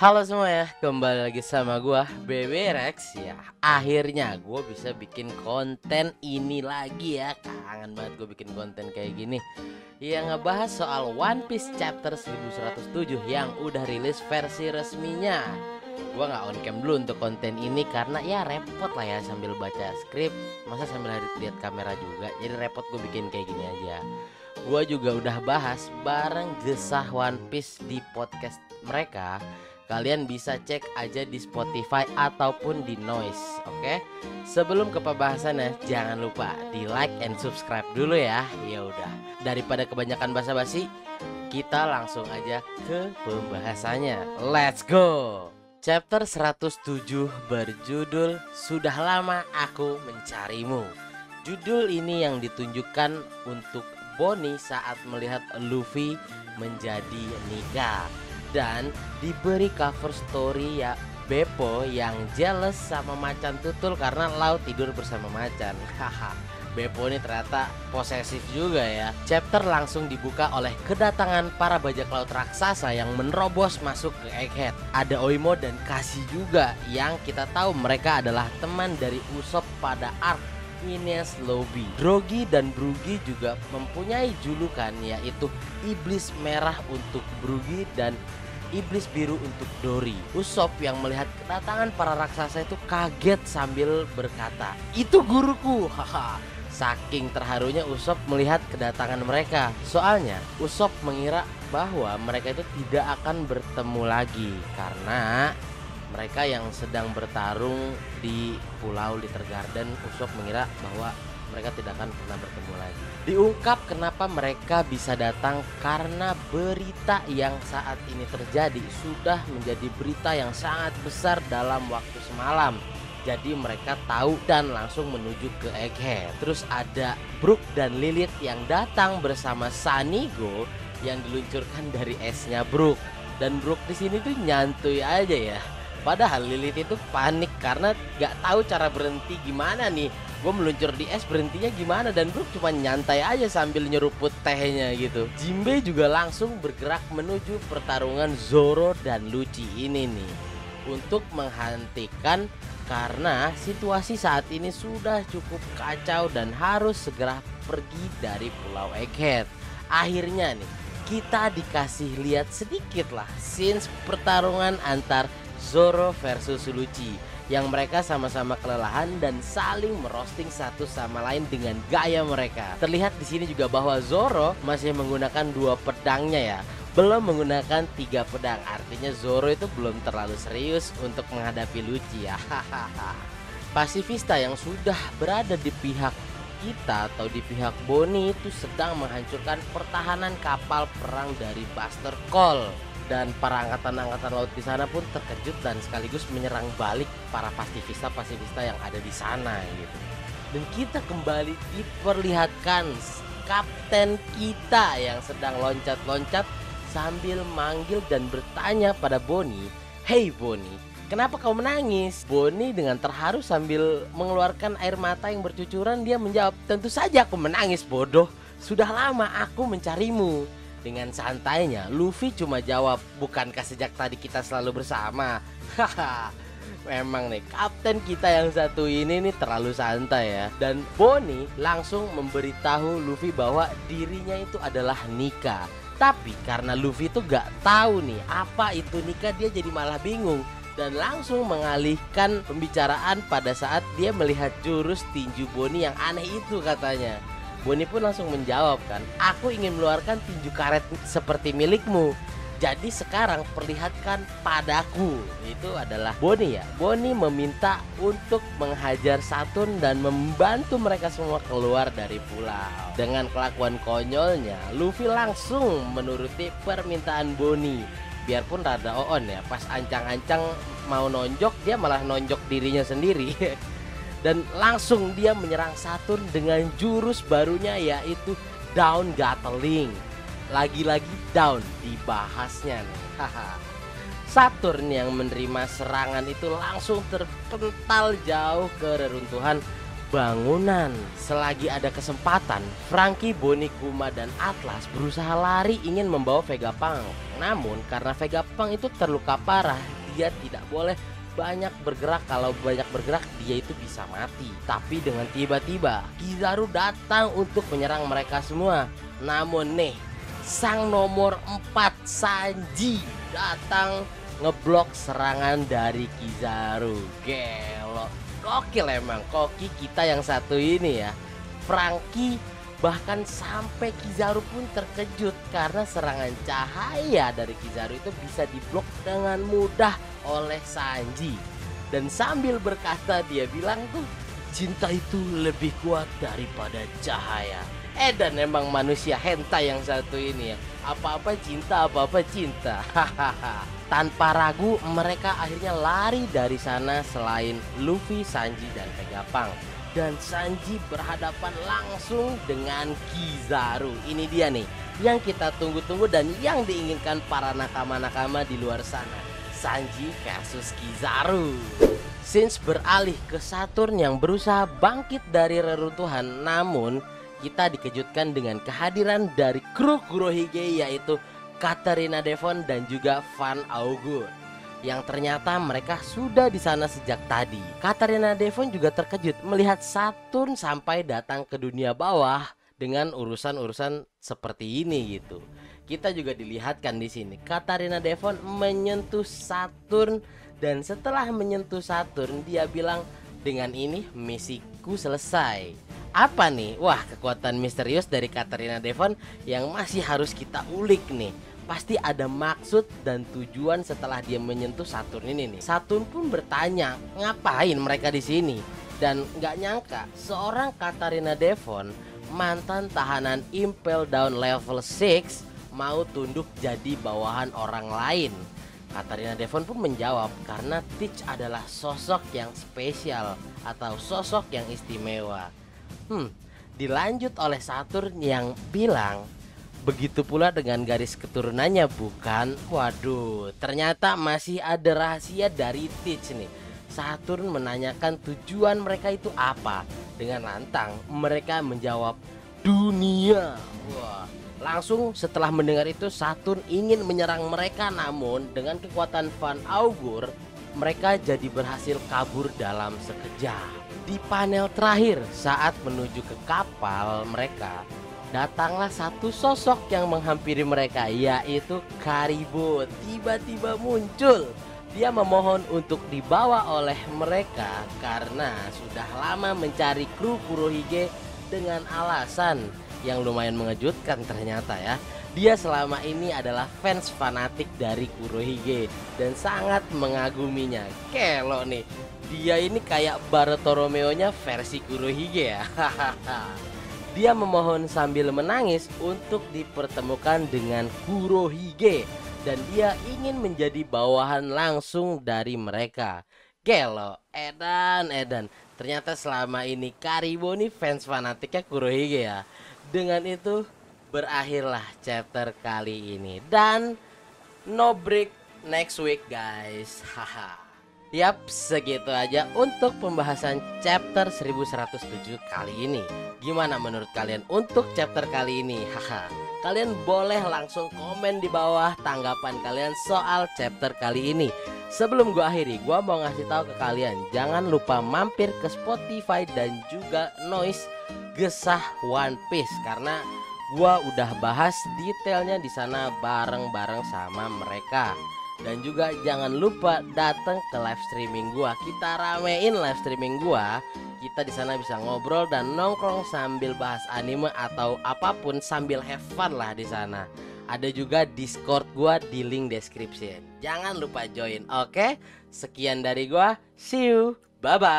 Halo semua ya, kembali lagi sama gua BB Rex ya. Akhirnya gua bisa bikin konten ini lagi ya. Kangen banget gue bikin konten kayak gini. Yang ngebahas soal One Piece chapter 1107 yang udah rilis versi resminya. Gua nggak on cam dulu untuk konten ini karena ya repot lah ya sambil baca skrip. Masa sambil lihat kamera juga. Jadi repot gue bikin kayak gini aja. Gua juga udah bahas bareng Gesah One Piece di podcast mereka. Kalian bisa cek aja di Spotify ataupun di Noise, oke? Sebelum ke pembahasannya, jangan lupa di like and subscribe dulu ya. Ya udah, daripada kebanyakan basa-basi, kita langsung aja ke pembahasannya. Let's go. Chapter 107 berjudul Sudah Lama Aku Mencarimu. Judul ini yang ditunjukkan untuk Bonnie saat melihat Luffy menjadi nikah. Dan diberi cover story ya Beppo yang jealous sama Macan Tutul karena Lau tidur bersama Macan. Haha, Beppo ini ternyata posesif juga ya. Chapter langsung dibuka oleh kedatangan para bajak laut raksasa yang menerobos masuk ke Egghead. Ada Oimo dan Kashi juga yang kita tahu mereka adalah teman dari Usopp pada arc Ines Lobby. Drogi dan Brugi juga mempunyai julukan yaitu Iblis Merah untuk Brugi dan Iblis Biru untuk Dory. Usopp yang melihat kedatangan para raksasa itu kaget sambil berkata, "Itu guruku." Haha. Saking terharunya Usopp melihat kedatangan mereka. Soalnya Usopp mengira bahwa mereka itu tidak akan bertemu lagi karena mereka yang sedang bertarung di Pulau Little Garden. Usopp mengira bahwa mereka tidak akan pernah bertemu lagi. Diungkap kenapa mereka bisa datang karena berita yang saat ini terjadi sudah menjadi berita yang sangat besar dalam waktu semalam. Jadi mereka tahu dan langsung menuju ke Egghead. Terus ada Brook dan Lilith yang datang bersama Sanigo yang diluncurkan dari esnya Brook. Dan Brook di sini tuh nyantuy aja ya. Padahal Lilith itu panik karena gak tahu cara berhenti gimana nih. Gue meluncur di es berhentinya gimana, dan Brook cuma nyantai aja sambil nyeruput tehnya gitu. Jinbe juga langsung bergerak menuju pertarungan Zoro dan Lucci ini nih untuk menghentikan karena situasi saat ini sudah cukup kacau dan harus segera pergi dari Pulau Egghead. Akhirnya nih kita dikasih lihat sedikit lah scenes pertarungan antar Zoro versus Lucci yang mereka sama-sama kelelahan dan saling merosting satu sama lain dengan gaya mereka. Terlihat di sini juga bahwa Zoro masih menggunakan 2 pedangnya ya, belum menggunakan 3 pedang. Artinya Zoro itu belum terlalu serius untuk menghadapi Lucci ya. Pacifista yang sudah berada di pihak kita atau di pihak Bonnie itu sedang menghancurkan pertahanan kapal perang dari Buster Call. Dan para angkatan-angkatan laut di sana pun terkejut dan sekaligus menyerang balik para pasifista yang ada di sana gitu. Dan kita kembali diperlihatkan kapten kita yang sedang loncat-loncat sambil manggil dan bertanya pada Bonnie, "Hey Bonnie, kenapa kau menangis?" Bonnie dengan terharu sambil mengeluarkan air mata yang bercucuran dia menjawab, "Tentu saja aku menangis bodoh, sudah lama aku mencarimu." Dengan santainya Luffy cuma jawab, "Bukankah sejak tadi kita selalu bersama?" Haha. Memang nih kapten kita yang satu ini nih terlalu santai ya. Dan Bonnie langsung memberitahu Luffy bahwa dirinya itu adalah Nika. Tapi karena Luffy itu gak tahu nih apa itu Nika, dia jadi malah bingung dan langsung mengalihkan pembicaraan pada saat dia melihat jurus tinju Bonnie yang aneh itu katanya. Bonnie pun langsung menjawab kan, "Aku ingin mengeluarkan tinju karet seperti milikmu. Jadi sekarang perlihatkan padaku." Itu adalah Bonnie ya. Bonnie meminta untuk menghajar Saturn dan membantu mereka semua keluar dari pulau. Dengan kelakuan konyolnya, Luffy langsung menuruti permintaan Bonnie. Biarpun rada on ya, pas ancang-ancang mau nonjok dia malah nonjok dirinya sendiri. Dan langsung dia menyerang Saturn dengan jurus barunya yaitu Down Gatling. Lagi-lagi down dibahasnya nih. Saturn yang menerima serangan itu langsung terpental jauh ke reruntuhan bangunan. Selagi ada kesempatan, Franky, Bonnie, Kuma, dan Atlas berusaha lari ingin membawa Vegapunk. Namun karena Vegapunk itu terluka parah, dia tidak boleh banyak bergerak. Kalau banyak bergerak dia itu bisa mati. Tapi dengan tiba-tiba Kizaru datang untuk menyerang mereka semua. Namun nih, sang nomor 4 Sanji datang ngeblok serangan dari Kizaru. Gelo, gokil emang koki kita yang satu ini ya. Franky bahkan sampai Kizaru pun terkejut karena serangan cahaya dari Kizaru itu bisa diblok dengan mudah oleh Sanji. Dan sambil berkata dia bilang tuh, cinta itu lebih kuat daripada cahaya. Dan emang manusia hentai yang satu ini ya. Apa-apa cinta, apa-apa cinta. Hahaha. Tanpa ragu mereka akhirnya lari dari sana selain Luffy, Sanji, dan Vegapunk. Dan Sanji berhadapan langsung dengan Kizaru. Ini dia nih yang kita tunggu-tunggu dan yang diinginkan para nakama-nakama di luar sana. Sanji versus Kizaru. Shinji beralih ke Saturn yang berusaha bangkit dari reruntuhan. Namun kita dikejutkan dengan kehadiran dari kru Kurohige, yaitu Katarina Devon dan juga Van Augur, yang ternyata mereka sudah di sana sejak tadi. Katarina Devon juga terkejut melihat Saturn sampai datang ke dunia bawah dengan urusan-urusan seperti ini gitu. Kita juga dilihatkan di sini Katarina Devon menyentuh Saturn, dan setelah menyentuh Saturn dia bilang, dengan ini misiku selesai. Apa nih? Wah, kekuatan misterius dari Katarina Devon yang masih harus kita ulik nih. Pasti ada maksud dan tujuan setelah dia menyentuh Saturn ini nih. Saturn pun bertanya, ngapain mereka di sini? Dan nggak nyangka seorang Katarina Devon, mantan tahanan Impel Down level 6, mau tunduk jadi bawahan orang lain. Katarina Devon pun menjawab karena Teach adalah sosok yang spesial atau sosok yang istimewa. Dilanjut oleh Saturn yang bilang, begitu pula dengan garis keturunannya bukan? Waduh, ternyata masih ada rahasia dari Teach nih. Saturn menanyakan tujuan mereka itu apa. Dengan lantang mereka menjawab, dunia. Wah, langsung setelah mendengar itu Saturn ingin menyerang mereka, namun dengan kekuatan Van Augur mereka jadi berhasil kabur dalam sekejap. Di panel terakhir saat menuju ke kapal mereka, datanglah satu sosok yang menghampiri mereka, yaitu Karibo. Tiba-tiba muncul. Dia memohon untuk dibawa oleh mereka karena sudah lama mencari kru Kurohige dengan alasan yang lumayan mengejutkan ternyata ya. Dia selama ini adalah fans fanatik dari Kurohige dan sangat mengaguminya. Kelo nih, dia ini kayak Bartolomeo-nya versi Kurohige ya. Dia memohon sambil menangis untuk dipertemukan dengan Kurohige, dan dia ingin menjadi bawahan langsung dari mereka. Gelo, edan. Ternyata selama ini Karibo nih fans fanatiknya Kurohige ya. Dengan itu berakhirlah chapter kali ini, dan no break next week guys. Haha. Yap, segitu aja untuk pembahasan chapter 1107 kali ini. Gimana menurut kalian untuk chapter kali ini? Haha. Kalian boleh langsung komen di bawah tanggapan kalian soal chapter kali ini. Sebelum gua akhiri, gua mau ngasih tahu ke kalian, jangan lupa mampir ke Spotify dan juga Noise Gesah One Piece, karena gua udah bahas detailnya di sana bareng-bareng sama mereka. Dan juga jangan lupa datang ke live streaming gua. Kita ramein live streaming gua. Kita di sana bisa ngobrol dan nongkrong sambil bahas anime atau apapun, sambil have fun lah di sana. Ada juga Discord gua di link description. Jangan lupa join. Oke? Sekian dari gua. See you. Bye bye.